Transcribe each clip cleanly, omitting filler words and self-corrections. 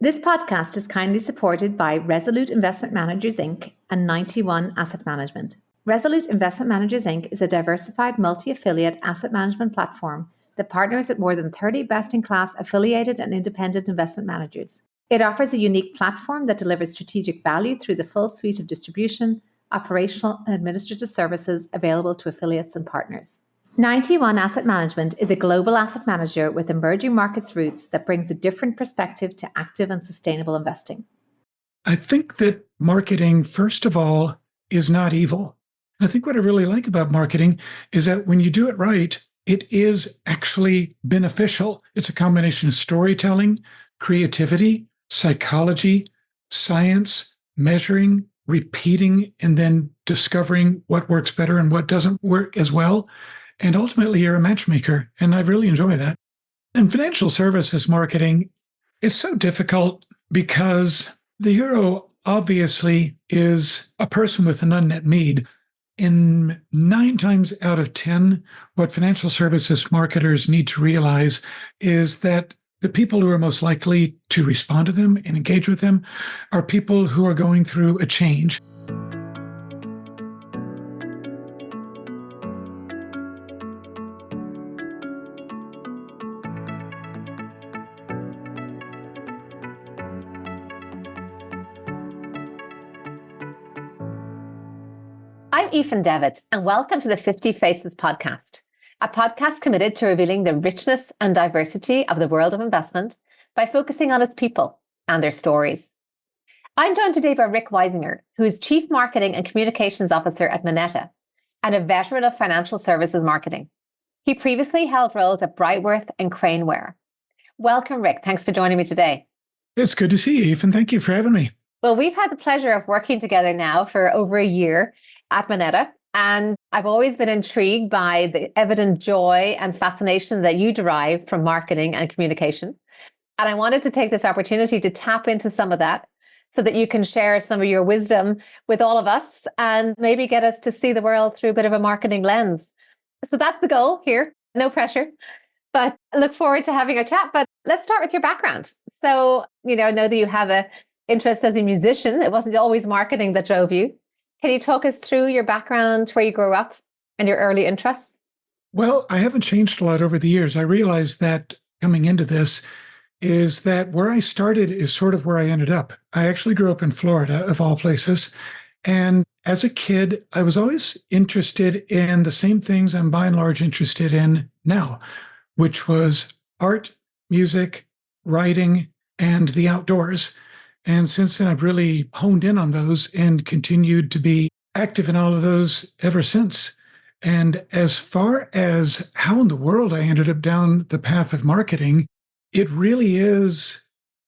This podcast is kindly supported by Resolute Investment Managers Inc. and 91 Asset Management. Resolute Investment Managers Inc. is a diversified multi-affiliate asset management platform that partners with more than 30 best-in-class affiliated and independent investment managers. It offers a unique platform that delivers strategic value through the full suite of distribution, operational, and administrative services available to affiliates and partners. 91 Asset Management is a global asset manager with emerging markets roots that brings a different perspective to active and sustainable investing. I think that marketing, first of all, is not evil. And I think what I really like about marketing is that when you do it right, it is actually beneficial. It's a combination of storytelling, creativity, psychology, science, measuring, repeating, and then discovering what works better and what doesn't work as well. And ultimately, you're a matchmaker, and I really enjoy that. And financial services marketing, it's so difficult because the hero obviously is a person with an unmet need. In 9 times out of 10, what financial services marketers need to realize is that the people who are most likely to respond to them and engage with them are people who are going through a change. I'm Aoife Devitt, and welcome to the 50 Faces podcast, a podcast committed to revealing the richness and diversity of the world of investment by focusing on its people and their stories. I'm joined today by Rick Weissinger, who is Chief Marketing and Communications Officer at Moneta and a veteran of financial services marketing. He previously held roles at Brightworth and Craneware. Welcome, Rick. Thanks for joining me today. It's good to see you, Aoife, and thank you for having me. Well, we've had the pleasure of working together now for over a year at Moneta, and I've always been intrigued by the evident joy and fascination that you derive from marketing and communication. And I wanted to take this opportunity to tap into some of that so that you can share some of your wisdom with all of us and maybe get us to see the world through a bit of a marketing lens. So that's the goal here, no pressure, but I look forward to having a chat. But let's start with your background. So, I know that you have an interest as a musician. It wasn't always marketing that drove you. Can you talk us through your background, where you grew up, and your early interests? Well, I haven't changed a lot over the years. I realized that coming into this is that where I started is sort of where I ended up. I actually grew up in Florida, of all places. And as a kid, I was always interested in the same things I'm by and large interested in now, which was art, music, writing, and the outdoors. And since then, I've really honed in on those and continued to be active in all of those ever since. And as far as how in the world I ended up down the path of marketing, it really is,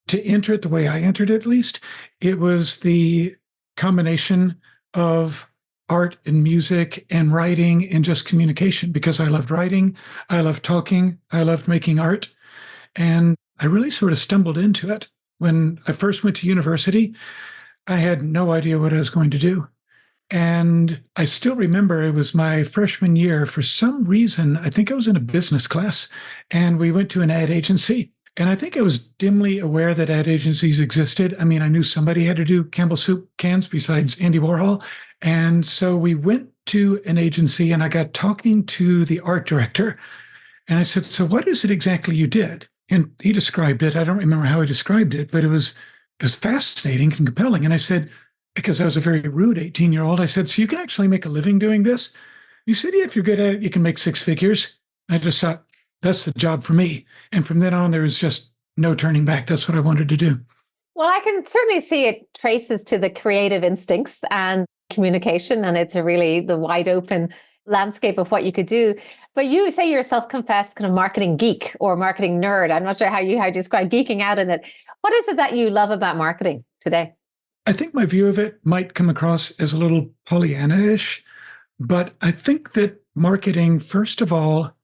to enter it the way I entered it, at least, it was the combination of art and music and writing and just communication, because I loved writing, I loved talking, I loved making art. And I really sort of stumbled into it. When I first went to university, I had no idea what I was going to do. And I still remember it was my freshman year. For some reason, I think I was in a business class, and we went to an ad agency. And I think I was dimly aware that ad agencies existed. I mean, I knew somebody had to do Campbell soup cans besides Andy Warhol. And so we went to an agency, and I got talking to the art director. And I said, "So what is it exactly you did?" And he described it. I don't remember how he described it, but it was fascinating and compelling. And I said, because I was a very rude 18-year-old, I said, "So you can actually make a living doing this?" He said, "Yeah, if you're good at it, you can make 6 figures." I just thought, that's the job for me. And from then on, there was just no turning back. That's what I wanted to do. Well, I can certainly see it traces to the creative instincts and communication, and it's a really the wide open landscape of what you could do. But you say you're a self-confessed kind of marketing geek or marketing nerd. I'm not sure how you describe geeking out in it. What is it that you love about marketing today? I think my view of it might come across as a little Pollyanna-ish, but I think that marketing, first of all,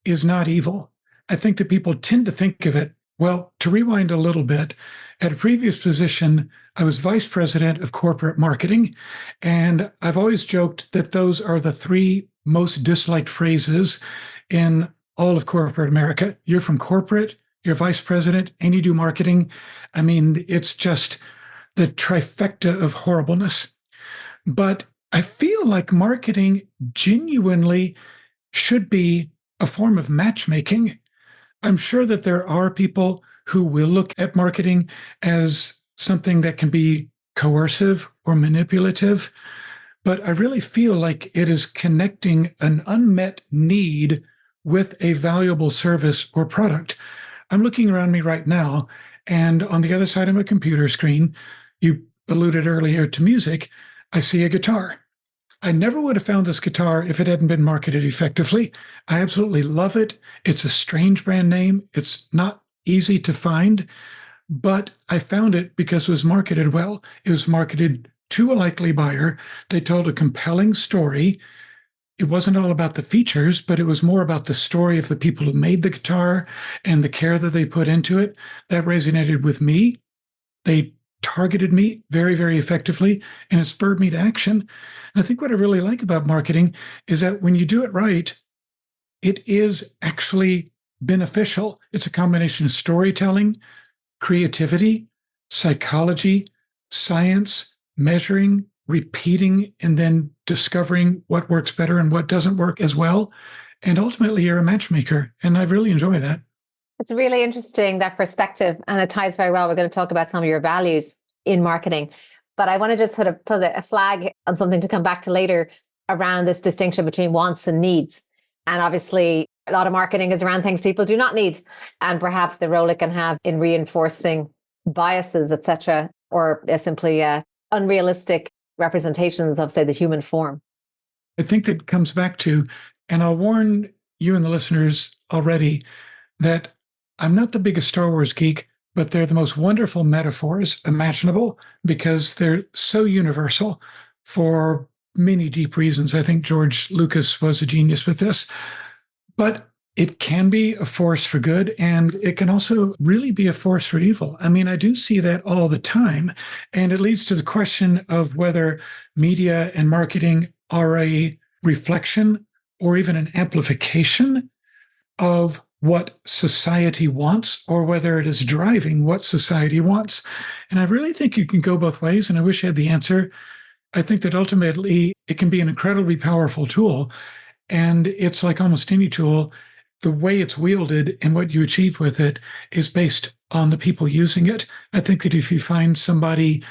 is not evil. I think that people tend to think of it, well, to rewind a little bit, at a previous position, I was vice president of corporate marketing, and I've always joked that those are the 3 most disliked phrases in all of corporate America. You're from corporate, you're vice president, and you do marketing. I mean, it's just the trifecta of horribleness. But I feel like marketing genuinely should be a form of matchmaking. I'm sure that there are people who will look at marketing as something that can be coercive or manipulative, but I really feel like it is connecting an unmet need with a valuable service or product. I'm looking around me right now, and on the other side of my computer screen, you alluded earlier to music, I see a guitar. I never would have found this guitar if it hadn't been marketed effectively. I absolutely love it. It's a strange brand name. It's not easy to find, but I found it because it was marketed well. It was marketed to a likely buyer. They told a compelling story. It wasn't all about the features, but it was more about the story of the people who made the guitar and the care that they put into it. That resonated with me. They targeted me very, very effectively, and it spurred me to action. And I think what I really like about marketing is that when you do it right, it is actually beneficial. It's a combination of storytelling, creativity, psychology, science, measuring, repeating, and then discovering what works better and what doesn't work as well. And ultimately, you're a matchmaker. And I really enjoy that. It's really interesting, that perspective, and it ties very well. We're going to talk about some of your values in marketing, but I want to just sort of put a flag on something to come back to later around this distinction between wants and needs. And obviously, a lot of marketing is around things people do not need, and perhaps the role it can have in reinforcing biases, etc., or simply unrealistic representations of, say, the human form. I think that comes back to, and I'll warn you and the listeners already, that I'm not the biggest Star Wars geek, but they're the most wonderful metaphors imaginable because they're so universal for many deep reasons. I think George Lucas was a genius with this, but it can be a force for good and it can also really be a force for evil. I mean, I do see that all the time. And it leads to the question of whether media and marketing are a reflection or even an amplification of what society wants or whether it is driving what society wants. And I really think you can go both ways. And I wish I had the answer. I think that ultimately it can be an incredibly powerful tool. And it's like almost any tool, the way it's wielded and what you achieve with it is based on the people using it. I think that if you find somebody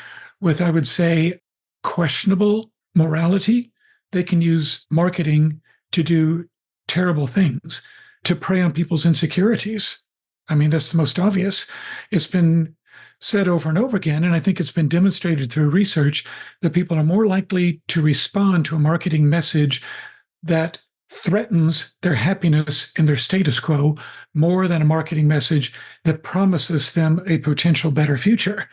with, I would say, questionable morality, they can use marketing to do terrible things, to prey on people's insecurities. I mean, that's the most obvious. It's been said over and over again, and I think it's been demonstrated through research that people are more likely to respond to a marketing message that threatens their happiness and their status quo more than a marketing message that promises them a potential better future.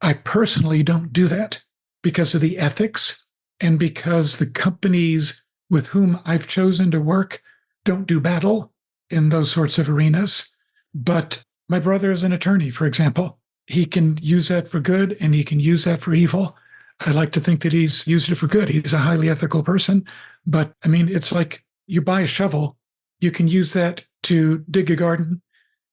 I personally don't do that because of the ethics and because the companies with whom I've chosen to work don't do battle in those sorts of arenas. But my brother is an attorney, for example. He can use that for good and he can use that for evil. I like to think that he's used it for good. He's a highly ethical person. But I mean, it's like you buy a shovel, you can use that to dig a garden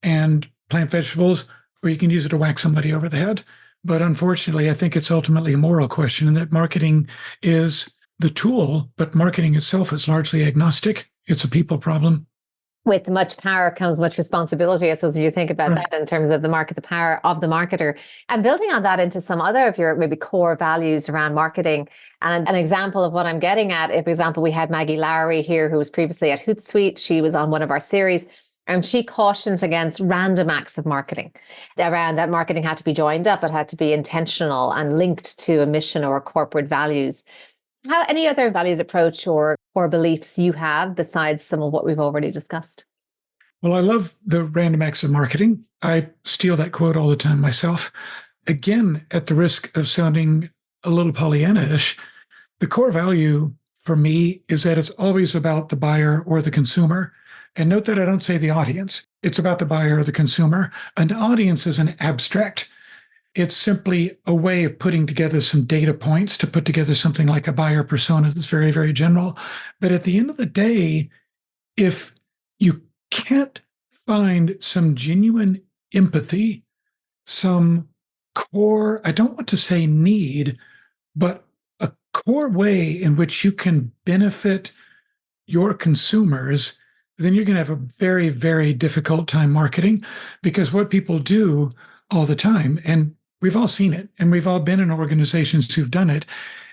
and plant vegetables, or you can use it to whack somebody over the head. But unfortunately, I think it's ultimately a moral question, and that marketing is the tool, but marketing itself is largely agnostic. It's a people problem. With much power comes much responsibility. I suppose when you think about Right. that in terms of the market, the power of the marketer, and building on that into some other of your maybe core values around marketing. And an example of what I'm getting at, if, for example, we had Maggie Lowry here, who was previously at Hootsuite. She was on one of our series, and she cautions against random acts of marketing. Around that marketing had to be joined up, it had to be intentional and linked to a mission or corporate values. How any other values approach or beliefs you have besides some of what we've already discussed? Well, I love the random acts of marketing. I steal that quote all the time myself. Again, at the risk of sounding a little Pollyanna-ish, the core value for me is that it's always about the buyer or the consumer. And note that I don't say the audience. It's about the buyer or the consumer. An audience is an abstract. It's simply a way of putting together some data points to put together something like a buyer persona that's very, very general. But at the end of the day, if you can't find some genuine empathy, some core, I don't want to say need, but a core way in which you can benefit your consumers, then you're going to have a very, very difficult time marketing, because what people do all the time, and we've all seen it, and we've all been in organizations who've done it.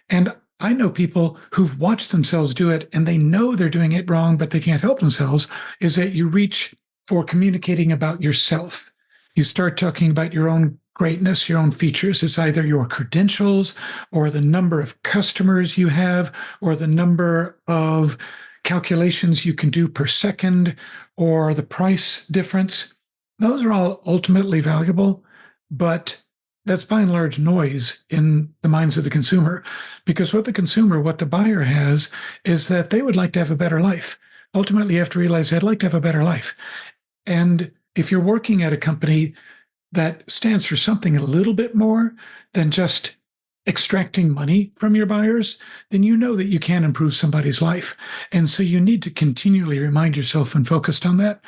And I know people who've watched themselves do it and they know they're doing it wrong, but they can't help themselves, is that you reach for communicating about yourself. You start talking about your own greatness, your own features. It's either your credentials or the number of customers you have or the number of calculations you can do per second or the price difference. Those are all ultimately valuable, but that's by and large noise in the minds of the consumer, because what the buyer has is that they would like to have a better life. Ultimately, you have to realize I'd like to have a better life. And if you're working at a company that stands for something a little bit more than just extracting money from your buyers, then you know that you can improve somebody's life. And so you need to continually remind yourself and focused on that.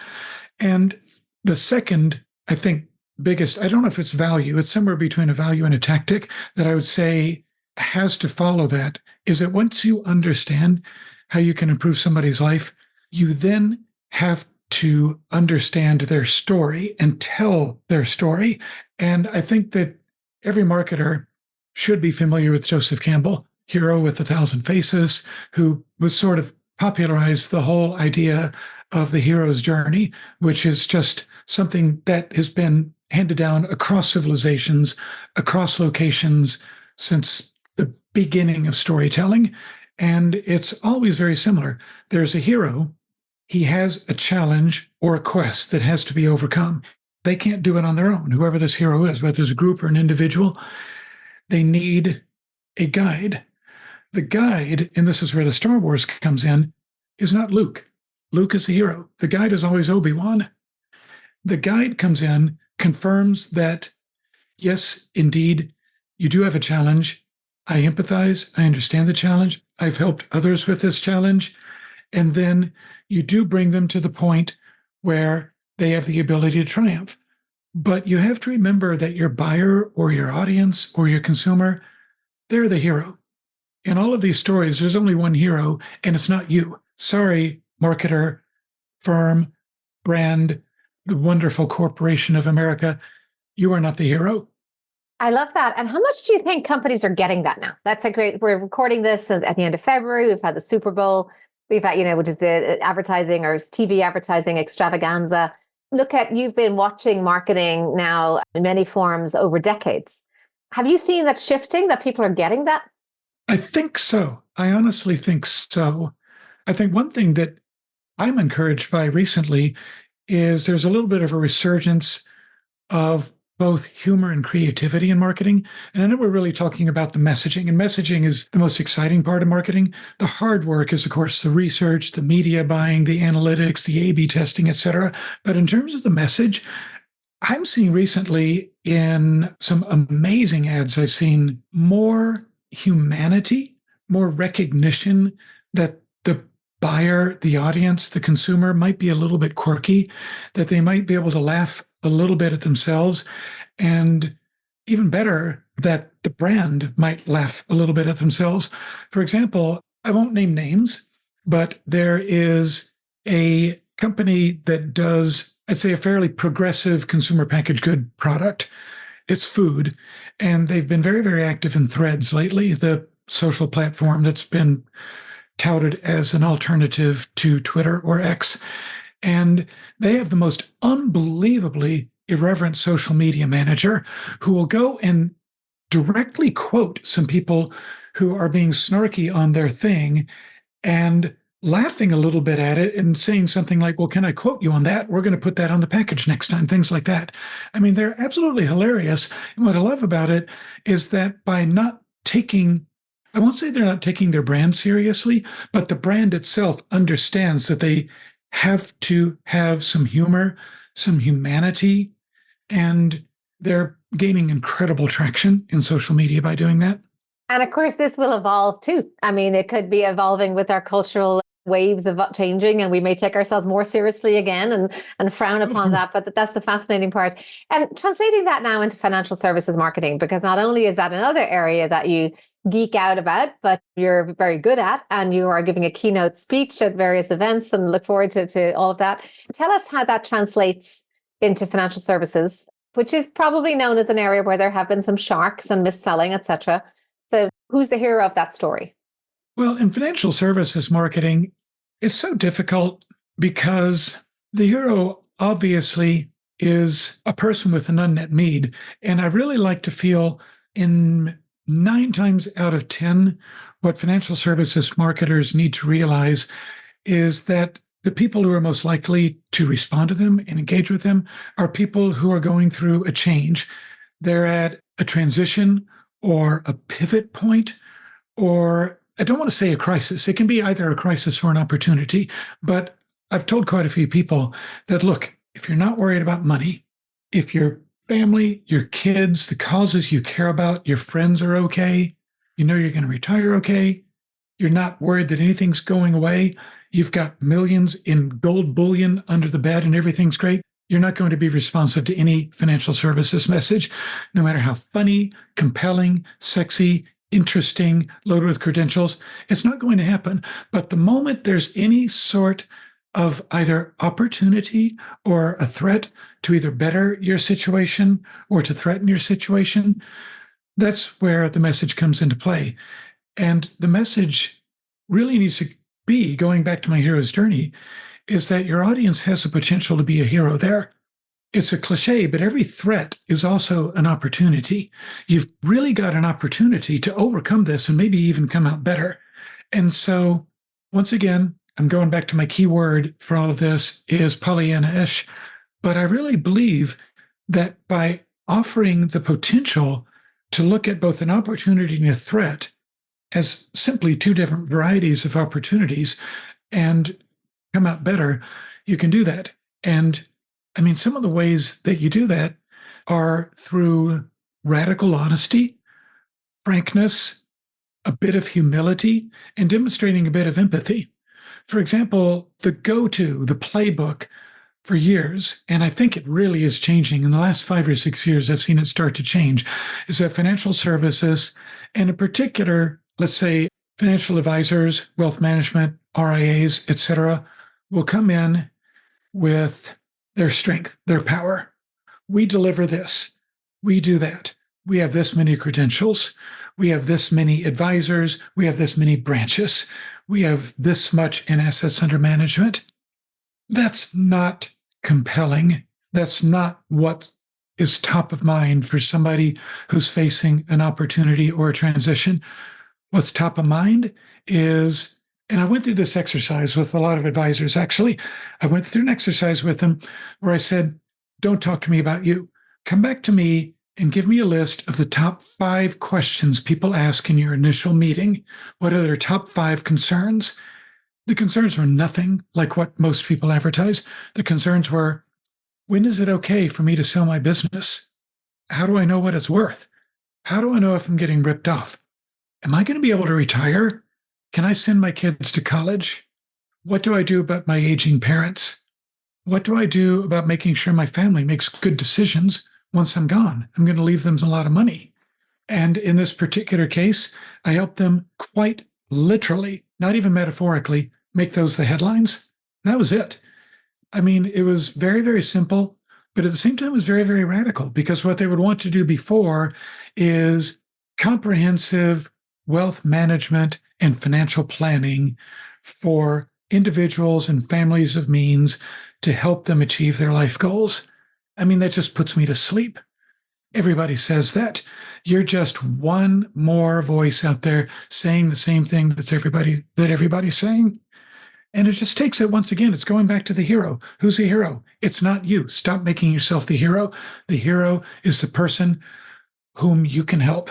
And the second, I think, biggest, I don't know if it's value, it's somewhere between a value and a tactic that I would say has to follow that, is that once you understand how you can improve somebody's life, you then have to understand their story and tell their story. And I think that every marketer should be familiar with Joseph Campbell, Hero with a Thousand Faces, who was sort of popularized the whole idea of the hero's journey, which is just something that has been handed down across civilizations, across locations since the beginning of storytelling. And it's always very similar. There's a hero, he has a challenge or a quest that has to be overcome. They can't do it on their own, whoever this hero is, whether it's a group or an individual. They need a guide. The guide, and this is where the Star Wars comes in, is not Luke. Luke is the hero. The guide is always Obi-Wan. The guide comes in, confirms that, yes, indeed, you do have a challenge. I empathize. I understand the challenge. I've helped others with this challenge. And then you do bring them to the point where they have the ability to triumph. But you have to remember that your buyer or your audience or your consumer, they're the hero. In all of these stories, there's only one hero, and it's not you. Sorry, marketer, firm, brand, the wonderful corporation of America. You are not the hero. I love that. And how much do you think companies are getting that now? That's a great, we're recording this at the end of February. We've had the Super Bowl. We've had, which is the advertising or TV advertising extravaganza. Look at, you've been watching marketing now in many forms over decades. Have you seen that shifting, that people are getting that? I think so. I honestly think so. I think one thing that I'm encouraged by recently is there's a little bit of a resurgence of both humor and creativity in marketing. And I know we're really talking about the messaging, and messaging is the most exciting part of marketing. The hard work is, of course, the research, the media buying, the analytics, the A/B testing, et cetera. But in terms of the message, I'm seeing recently in some amazing ads, I've seen more humanity, more recognition that the buyer, the audience, the consumer might be a little bit quirky, that they might be able to laugh a little bit at themselves, and even better, that the brand might laugh a little bit at themselves. For example, I won't name names, but there is a company that does, I'd say, a fairly progressive consumer packaged good product. It's food, and they've been very, very active in Threads lately, the social platform that's been touted as an alternative to Twitter or X. And they have the most unbelievably irreverent social media manager who will go and directly quote some people who are being snarky on their thing and laughing a little bit at it and saying something like, well, can I quote you on that? We're going to put that on the package next time, things like that. I mean, they're absolutely hilarious. And what I love about it is that by not taking, I won't say they're not taking their brand seriously, but the brand itself understands that they have to have some humor, some humanity, and they're gaining incredible traction in social media by doing that. And of course, this will evolve too. I mean, it could be evolving with our cultural waves of changing, and we may take ourselves more seriously again and frown upon that. But that's the fascinating part. And translating that now into financial services marketing, because not only is that another area that you geek out about, but you're very good at, and you are giving a keynote speech at various events, and look forward to all of that. Tell us how that translates into financial services, which is probably known as an area where there have been some sharks and mis-selling, etc. So who's the hero of that story? Well, in financial services marketing, it's so difficult because the hero obviously is a person with an unmet need. And I really like to feel in 9 times out of 10, what financial services marketers need to realize is that the people who are most likely to respond to them and engage with them are people who are going through a change. They're at a transition or a pivot point, or I don't want to say a crisis. It can be either a crisis or an opportunity. But I've told quite a few people that, look, if you're not worried about money, if your family, your kids, the causes you care about, your friends are okay, you know you're going to retire okay, you're not worried that anything's going away, you've got millions in gold bullion under the bed and everything's great, you're not going to be responsive to any financial services message, no matter how funny, compelling, sexy, interesting, loaded with credentials. It's not going to happen. But the moment there's any sort of either opportunity or a threat to either better your situation or to threaten your situation, that's where the message comes into play. And the message really needs to be, going back to my hero's journey, is that your audience has the potential to be a hero there. It's a cliche, but every threat is also an opportunity. You've really got an opportunity to overcome this and maybe even come out better. And so, once again, I'm going back to my key word for all of this is Pollyanna-ish. But I really believe that by offering the potential to look at both an opportunity and a threat as simply two different varieties of opportunities and come out better, you can do that. And I mean, some of the ways that you do that are through radical honesty, frankness, a bit of humility, and demonstrating a bit of empathy. For example, the playbook for years, and I think it really is changing in the last 5 or 6 years, I've seen it start to change, is that financial services, and in particular, let's say financial advisors, wealth management, RIAs, et cetera, will come in with their strength, their power. We deliver this. We do that. We have this many credentials. We have this many advisors. We have this many branches. We have this much in assets under management. That's not compelling. That's not what is top of mind for somebody who's facing an opportunity or a transition. What's top of mind is, and I went through this exercise with a lot of advisors, actually. I went through an exercise with them where I said, don't talk to me about you. Come back to me and give me a list of the top 5 questions people ask in your initial meeting. What are their top 5 concerns? The concerns were nothing like what most people advertise. The concerns were, when is it okay for me to sell my business? How do I know what it's worth? How do I know if I'm getting ripped off? Am I going to be able to retire? Can I send my kids to college? What do I do about my aging parents? What do I do about making sure my family makes good decisions once I'm gone? I'm going to leave them a lot of money. And in this particular case, I helped them quite literally, not even metaphorically, make those the headlines. That was it. I mean, it was very, very simple, but at the same time, it was very, very radical, because what they would want to do before is comprehensive wealth management and financial planning for individuals and families of means to help them achieve their life goals. I mean, that just puts me to sleep. Everybody says that. You're just one more voice out there saying the same thing that everybody's saying. And it just takes it, once again, it's going back to the hero. Who's the hero? It's not you. Stop making yourself the hero. The hero is the person whom you can help.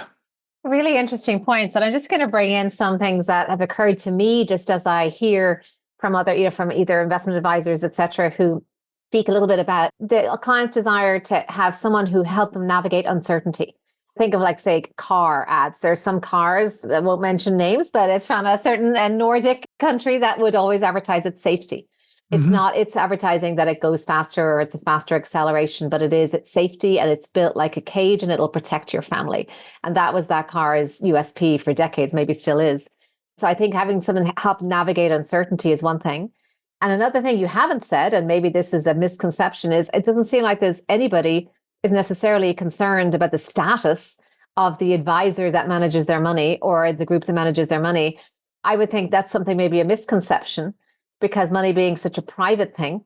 Really interesting points. And I'm just going to bring in some things that have occurred to me just as I hear from from either investment advisors, et cetera, who speak a little bit about the client's desire to have someone who help them navigate uncertainty. Think of like, say, car ads. There's some cars, I won't mention names, but it's from a certain Nordic country that would always advertise its safety. It's Hmm. not, it's advertising that it goes faster or it's a faster acceleration, but it's safety, and it's built like a cage and it'll protect your family. And that was that car's USP for decades, maybe still is. So I think having someone help navigate uncertainty is one thing. And another thing you haven't said, and maybe this is a misconception, is it doesn't seem like there's anybody is necessarily concerned about the status of the advisor that manages their money or the group that manages their money. I would think that's something, maybe a misconception, because money being such a private thing.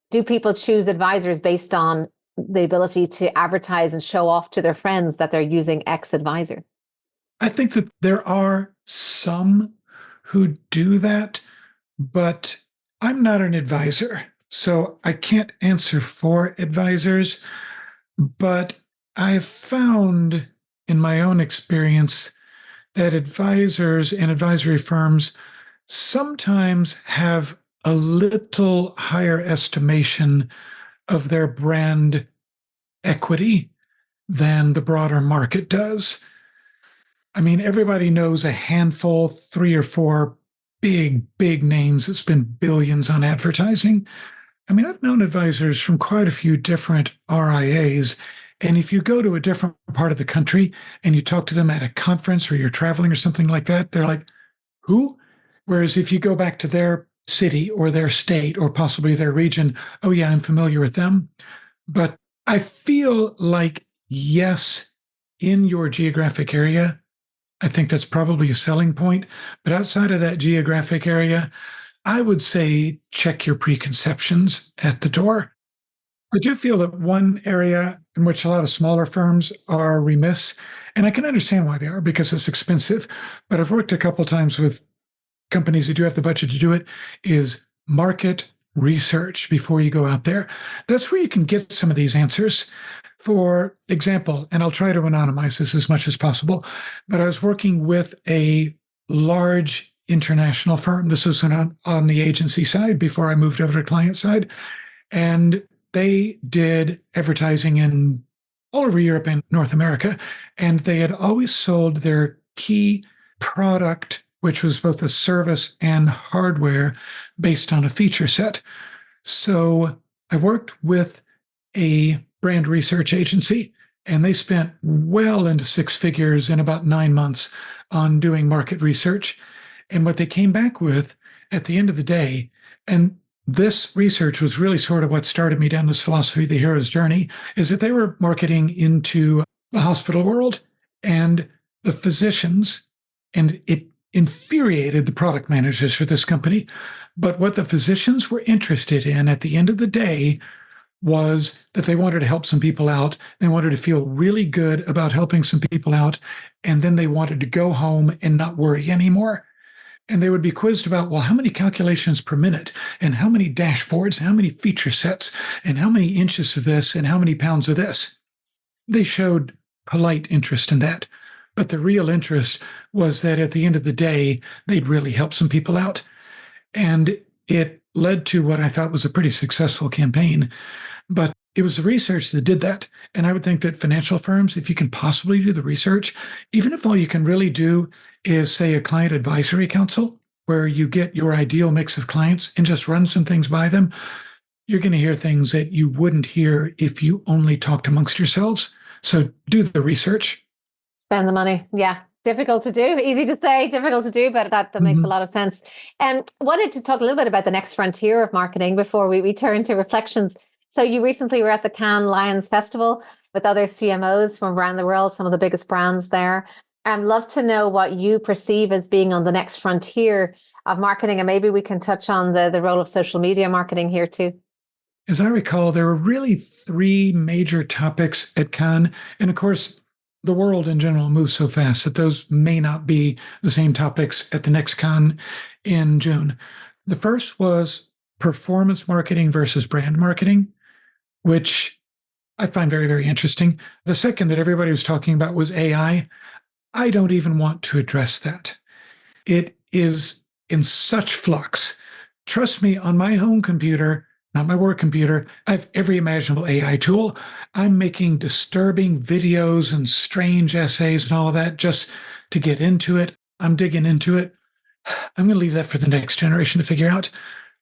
Do people choose advisors based on the ability to advertise and show off to their friends that they're using X advisor? I think that there are some who do that, but I'm not an advisor, so I can't answer for advisors. But I've found in my own experience that advisors and advisory firms sometimes have a little higher estimation of their brand equity than the broader market does. I mean, everybody knows a handful, three or four big names that spend billions on advertising. I mean, I've known advisors from quite a few different RIAs. And if you go to a different part of the country and you talk to them at a conference or you're traveling or something like that, they're like, who? Whereas if you go back to their city or their state or possibly their region, oh, yeah, I'm familiar with them. But I feel like, yes, in your geographic area, I think that's probably a selling point. But outside of that geographic area, I would say check your preconceptions at the door. I do feel that one area in which a lot of smaller firms are remiss, and I can understand why they are because it's expensive, but I've worked a couple of times with companies that do have the budget to do it, is market research before you go out there. That's where you can get some of these answers. For example, and I'll try to anonymize this as much as possible, but I was working with a large international firm. This was on the agency side before I moved over to client side. And they did advertising in all over Europe and North America. And they had always sold their key product, which was both a service and hardware based on a feature set. So I worked with a brand research agency, and they spent well into six figures in about 9 months on doing market research. And what they came back with at the end of the day, and this research was really sort of what started me down this philosophy, the hero's journey, is that they were marketing into the hospital world and the physicians, and it infuriated the product managers for this company. But what the physicians were interested in at the end of the day was that they wanted to help some people out. They wanted to feel really good about helping some people out. And then they wanted to go home and not worry anymore. And they would be quizzed about, well, how many calculations per minute, and how many dashboards, how many feature sets, and how many inches of this, and how many pounds of this. They showed polite interest in that. But the real interest was that at the end of the day, they'd really help some people out. And it led to what I thought was a pretty successful campaign. But it was the research that did that. And I would think that financial firms, if you can possibly do the research, even if all you can really do is, say, a client advisory council, where you get your ideal mix of clients and just run some things by them, you're going to hear things that you wouldn't hear if you only talked amongst yourselves. So do the research. Spend the money. Yeah. Difficult to do, easy to say, difficult to do, but that makes a Mhm. lot of sense. And wanted to talk a little bit about the next frontier of marketing before we turn to reflections. So you recently were at the Cannes Lions Festival with other CMOs from around the world, some of the biggest brands there. I'd love to know what you perceive as being on the next frontier of marketing, and maybe we can touch on the role of social media marketing here too. As I recall, there were really three major topics at Cannes. And of course, the world in general moves so fast that those may not be the same topics at the next Cannes in June. The first was performance marketing versus brand marketing, which I find very, very interesting. The second that everybody was talking about was AI. I don't even want to address that. It is in such flux. Trust me, on my home computer, not my work computer. I have every imaginable AI tool. I'm making disturbing videos and strange essays and all of that just to get into it. I'm digging into it. I'm going to leave that for the next generation to figure out.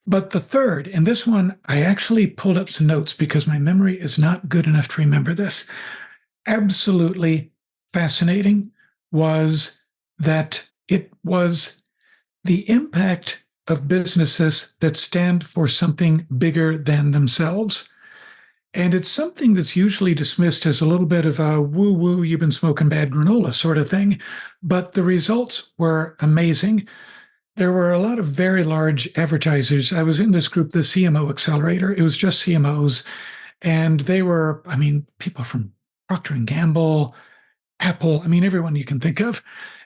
But the third, and this one, I actually pulled up some notes because my memory is not good enough to remember this. Absolutely fascinating was that it was the impact of businesses that stand for something bigger than themselves. And it's something that's usually dismissed as a little bit of a woo woo, you've been smoking bad granola sort of thing. But the results were amazing. There were a lot of very large advertisers. I was in this group, the CMO Accelerator. It was just CMOs. And they were, I mean, people from Procter and Gamble, Apple, I mean, everyone you can think of.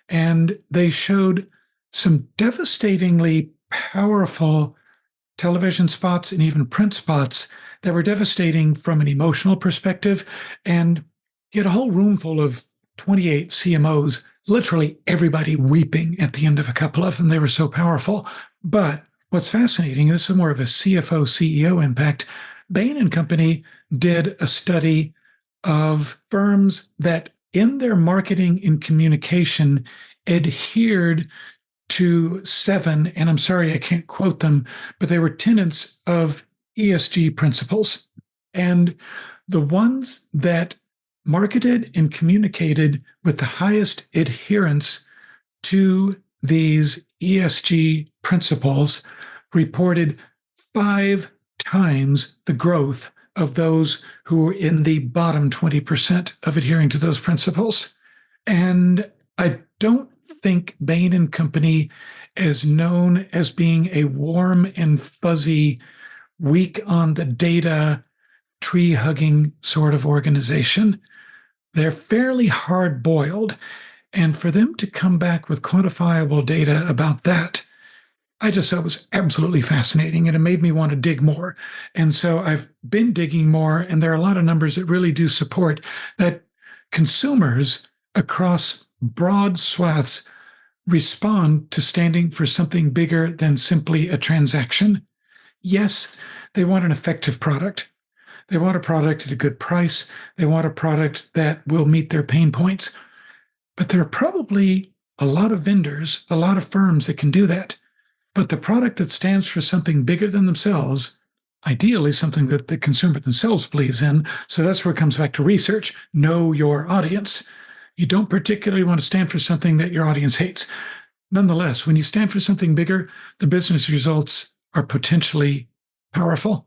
And they showed some devastatingly powerful television spots and even print spots that were devastating from an emotional perspective. And you had a whole room full of 28 CMOs, literally everybody weeping at the end of a couple of them. They were so powerful. But what's fascinating, this is more of a CFO, CEO impact. Bain and Company did a study of firms that in their marketing and communication adhered to 7, and I'm sorry, I can't quote them, but they were tenets of ESG principles. And the ones that marketed and communicated with the highest adherence to these ESG principles reported 5 times the growth of those who were in the bottom 20% of adhering to those principles. And I don't think Bain and Company is known as being a warm and fuzzy, weak on the data, tree hugging sort of organization. They're fairly hard boiled. And for them to come back with quantifiable data about that, I just thought was absolutely fascinating, and it made me want to dig more. And so I've been digging more, and there are a lot of numbers that really do support that consumers across broad swaths respond to standing for something bigger than simply a transaction. Yes, they want an effective product. They want a product at a good price. They want a product that will meet their pain points. But there are probably a lot of vendors, a lot of firms that can do that. But the product that stands for something bigger than themselves, ideally something that the consumer themselves believes in. So that's where it comes back to research. Know your audience. You don't particularly want to stand for something that your audience hates. Nonetheless, when you stand for something bigger, the business results are potentially powerful.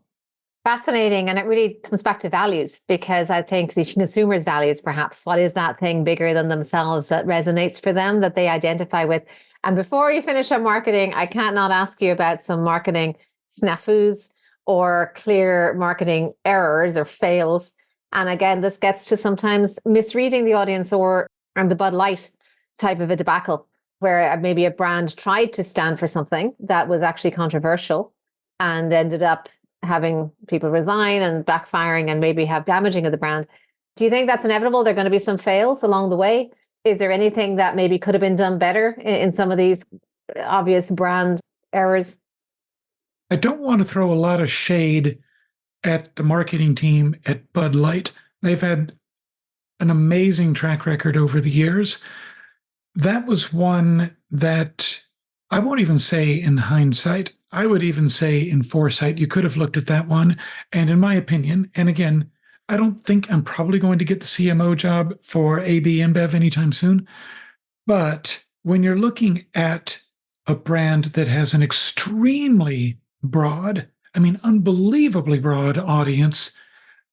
Fascinating. And it really comes back to values, because I think the consumer's values, perhaps, what is that thing bigger than themselves that resonates for them, that they identify with? And before you finish on marketing, I can't not ask you about some marketing snafus or clear marketing errors or fails. And again, this gets to sometimes misreading the audience or and the Bud Light type of a debacle, where maybe a brand tried to stand for something that was actually controversial and ended up having people resign and backfiring and maybe have damaging of the brand. Do you think that's inevitable? There are going to be some fails along the way? Is there anything that maybe could have been done better in some of these obvious brand errors? I don't want to throw a lot of shade at the marketing team at Bud Light. They've had an amazing track record over the years. That was one that I won't even say in hindsight. I would even say in foresight, you could have looked at that one. And in my opinion, and again, I don't think I'm probably going to get the CMO job for AB InBev anytime soon. But when you're looking at a brand that has an extremely broad, I mean, unbelievably broad audience,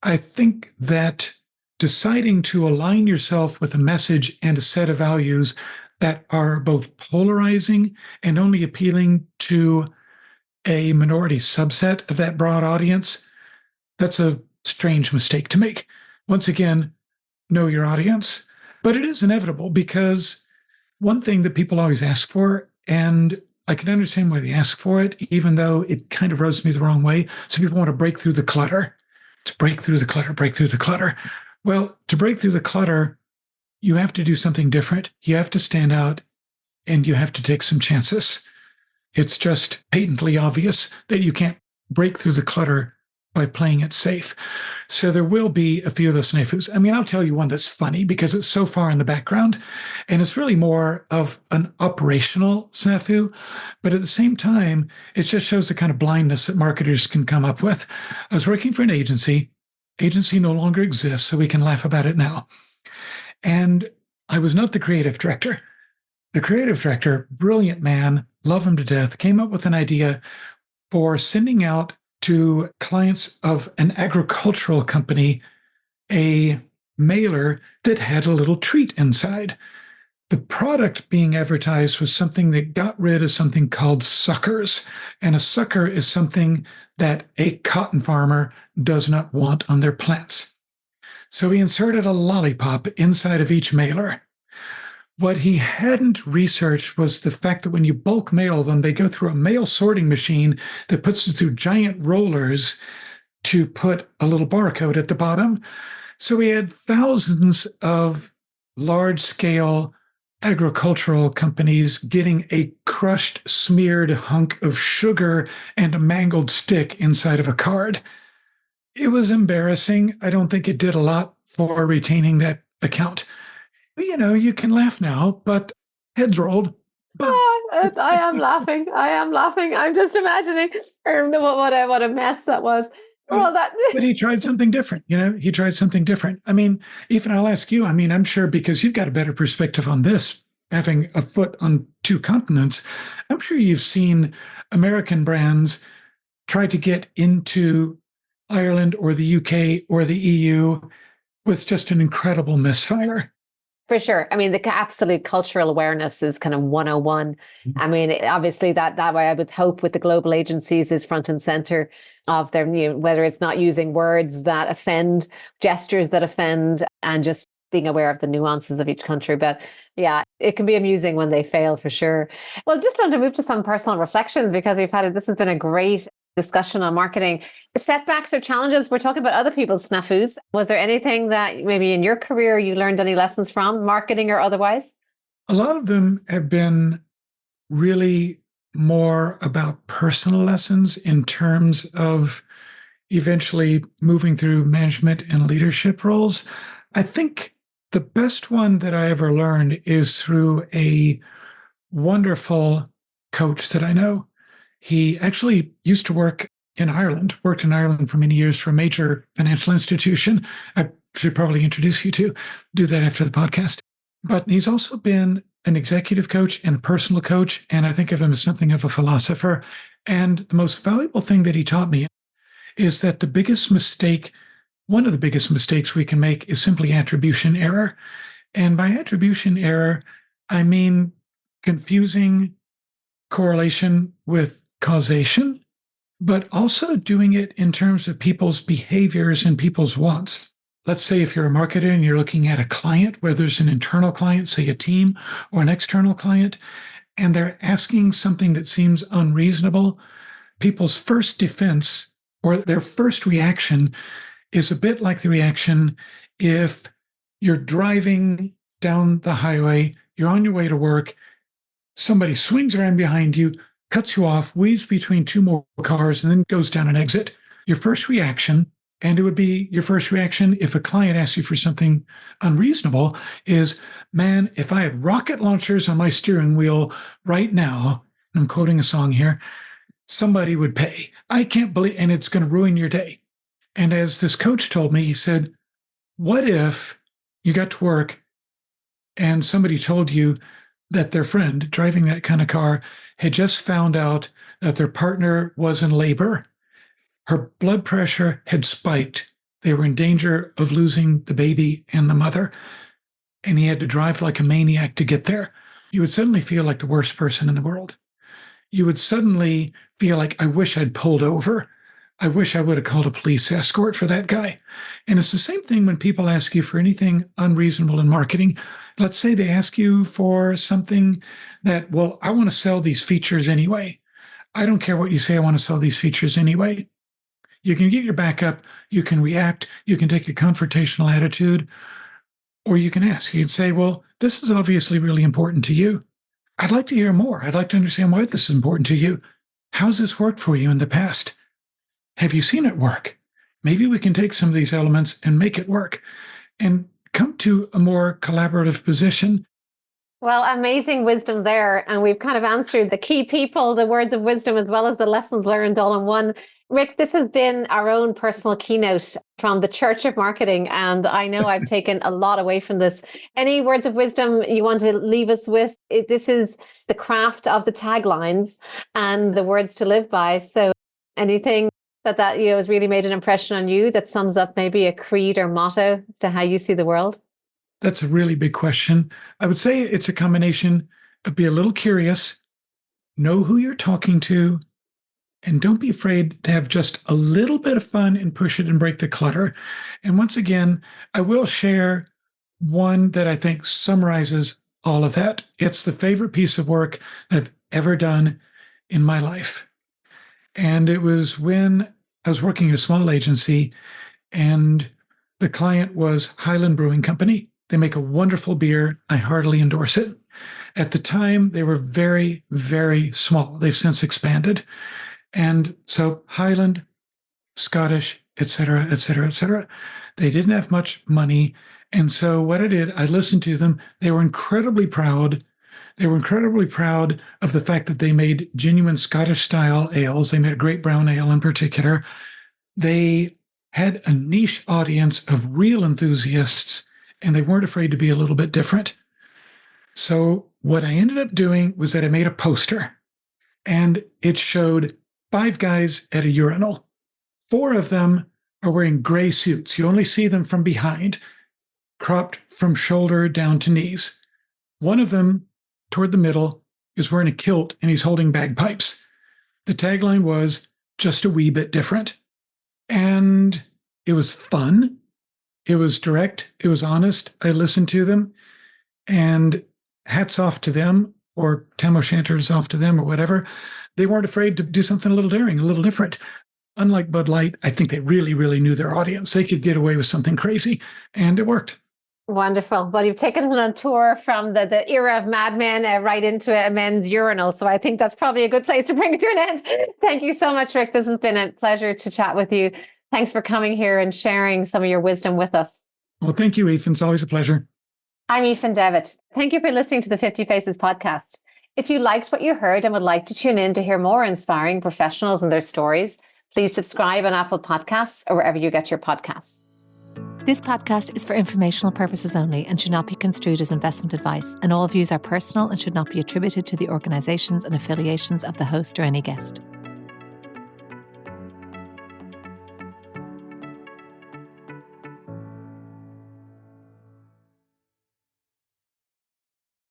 I think that deciding to align yourself with a message and a set of values that are both polarizing and only appealing to a minority subset of that broad audience, that's a strange mistake to make. Once again, know your audience. But it is inevitable, because one thing that people always ask for, and I can understand why they ask for it, even though it kind of rubs me the wrong way. So people want to break through the clutter. To break through the clutter, break through the clutter. Well, to break through the clutter, you have to do something different. You have to stand out, and you have to take some chances. It's just patently obvious that you can't break through the clutter by playing it safe. So there will be a few of those snafus. I mean, I'll tell you one that's funny because it's so far in the background and it's really more of an operational snafu. But at the same time, it just shows the kind of blindness that marketers can come up with. I was working for an agency. Agency no longer exists, so we can laugh about it now. And I was not the creative director. The creative director, brilliant man, love him to death, came up with an idea for sending out to clients of an agricultural company a mailer that had a little treat inside. The product being advertised was something that got rid of something called suckers. And a sucker is something that a cotton farmer does not want on their plants. So he inserted a lollipop inside of each mailer. What he hadn't researched was the fact that when you bulk mail them, they go through a mail sorting machine that puts it through giant rollers to put a little barcode at the bottom. So we had thousands of large scale agricultural companies getting a crushed, smeared hunk of sugar and a mangled stick inside of a card. It was embarrassing. I don't think it did a lot for retaining that account. You know, you can laugh now, but heads rolled. But I am laughing. I am laughing. I'm just imagining what a mess that was. Well, but he tried something different. You know, he tried something different. I mean, even I'll ask you. I mean, I'm sure because you've got a better perspective on this, having a foot on two continents. I'm sure you've seen American brands try to get into Ireland or the UK or the EU with just an incredible misfire. For sure. I mean, the absolute cultural awareness is kind of 101. I mean, obviously that way I would hope with the global agencies is front and center of their, you know, whether it's not using words that offend, gestures that offend, and just being aware of the nuances of each country. But yeah, it can be amusing when they fail for sure. Well, just want to move to some personal reflections because this has been a great discussion on marketing. Setbacks or challenges, we're talking about other people's snafus. Was there anything that maybe in your career you learned any lessons from, marketing or otherwise? A lot of them have been really more about personal lessons in terms of eventually moving through management and leadership roles. I think the best one that I ever learned is through a wonderful coach that I know. He actually used to worked in Ireland for many years for a major financial institution. I should probably introduce you to, do that after the podcast. But he's also been an executive coach and a personal coach. And I think of him as something of a philosopher. And the most valuable thing that he taught me is that one of the biggest mistakes we can make is simply attribution error. And by attribution error, I mean confusing correlation with causation, but also doing it in terms of people's behaviors and people's wants. Let's say if you're a marketer and you're looking at a client, whether it's an internal client, say a team, or an external client, and they're asking something that seems unreasonable, people's first defense or their first reaction is a bit like the reaction if you're driving down the highway, you're on your way to work, somebody swings around behind you, cuts you off, weaves between two more cars, and then goes down an exit. Your first reaction, and it would be your first reaction if a client asks you for something unreasonable, is, man, if I had rocket launchers on my steering wheel right now, and I'm quoting a song here, somebody would pay. I can't believe, and it's going to ruin your day. And as this coach told me, he said, what if you got to work and somebody told you that their friend driving that kind of car had just found out that their partner was in labor. Her blood pressure had spiked. They were in danger of losing the baby and the mother. And he had to drive like a maniac to get there. You would suddenly feel like the worst person in the world. You would suddenly feel like, I wish I'd pulled over. I wish I would have called a police escort for that guy. And it's the same thing when people ask you for anything unreasonable in marketing. Let's say they ask you for something that, well, I want to sell these features anyway. I don't care what you say, I want to sell these features anyway. You can get your back up, you can react, you can take a confrontational attitude, or you can ask. You can say, well, this is obviously really important to you. I'd like to hear more. I'd like to understand why this is important to you. How's this worked for you in the past? Have you seen it work? Maybe we can take some of these elements and make it work and come to a more collaborative position. Well, amazing wisdom there. And we've kind of answered the key people, the words of wisdom, as well as the lessons learned all in one. Rick, this has been our own personal keynote from the Church of Marketing. And I know I've taken a lot away from this. Any words of wisdom you want to leave us with? This is the craft of the taglines and the words to live by. So anything that has really made an impression on you that sums up maybe a creed or motto as to how you see the world? That's a really big question. I would say it's a combination of be a little curious, know who you're talking to, and don't be afraid to have just a little bit of fun and push it and break the clutter. And once again, I will share one that I think summarizes all of that. It's the favorite piece of work I've ever done in my life. And it was when I was working at a small agency, and the client was Highland Brewing Company. They make a wonderful beer. I heartily endorse it. At the time, they were very, very small. They've since expanded. And so Highland, Scottish, et cetera, et cetera, et cetera. They didn't have much money. And so what I did, I listened to them. They were incredibly proud. They were incredibly proud of the fact that they made genuine Scottish style ales. They made a great brown ale in particular. They had a niche audience of real enthusiasts, and they weren't afraid to be a little bit different. So what I ended up doing was that I made a poster, and it showed 5 guys at a urinal. 4 of them are wearing gray suits. You only see them from behind, cropped from shoulder down to knees. One of them, toward the middle, is wearing a kilt and he's holding bagpipes. The tagline was just a wee bit different. And it was fun. It was direct. It was honest. I listened to them, and hats off to them, or tam o'shanters off to them, or whatever. They weren't afraid to do something a little daring, a little different. Unlike Bud Light, I think they really, really knew their audience. They could get away with something crazy, and it worked. Wonderful. Well, you've taken us on a tour from the era of Mad Men right into a men's urinal. So I think that's probably a good place to bring it to an end. Thank you so much, Rick. This has been a pleasure to chat with you. Thanks for coming here and sharing some of your wisdom with us. Well, thank you, Ethan. It's always a pleasure. I'm Ethan Devitt. Thank you for listening to the 50 Faces podcast. If you liked what you heard and would like to tune in to hear more inspiring professionals and their stories, please subscribe on Apple Podcasts or wherever you get your podcasts. This podcast is for informational purposes only and should not be construed as investment advice, and all views are personal and should not be attributed to the organizations and affiliations of the host or any guest.